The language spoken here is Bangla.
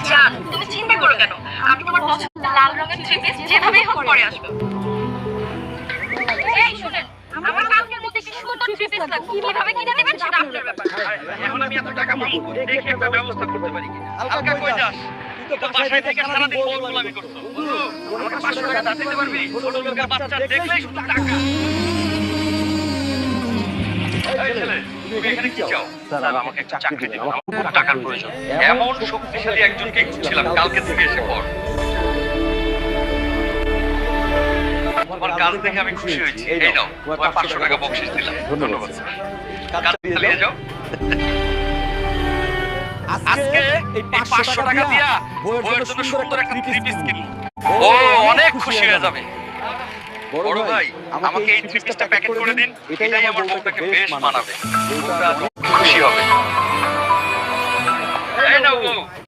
জান, তুমি চিন্তা করো কেন? আমি তোমার পছন্দের লাল রঙের থ্রি পিস যেভাবেই হোক পরে আসবে। এই শুনেন, আমার কালকের মধ্যে কি সুন্দর থ্রি পিস লাগবে, কিভাবে কিনে নেবেন সেটা আপনার ব্যাপার। এখন আমি এত টাকা পাবো, দেখি একটা ব্যবস্থা করতে পারি কিনা। হালকা কই যাস? তুই তো বাসায় থেকে সারাদিন বল গোলামি করছো। বন্ধু, আমাকে 500 টাকা ধার দিতে পারবি? ছোট লোকের বাচ্চা দেখলেই শুধু টাকা। এই ছেলে, তুমি এখানে কি চাও? স্যার, আমাকে একটা চাকরি দিন। আমার খুব টাকার প্রয়োজন। এমন শক্তিশালী একজনকে খুঁজছিলাম, কালকে থেকে এসে পড়। তোমার কাজ দেখে আমি খুশি হয়েছি। এই নাও, তোমার 500 টাকা বকশিশ দিলাম। ধন্যবাদ স্যার। কাজ চালিয়ে যাও। আজকে এই 500 টাকা দিয়া বউয়ের জন্য সুন্দর একটা থ্রি পিস কিনবো। ও অনেক খুশি হয়ে যাবে। বড় ভাই, আমাকে এই থ্রি পিসটা প্যাকেট করে দিন। এটাই আমার বউটাকে বেশ মানাবে। বউটা খুশি হবে। এই নাও বউ।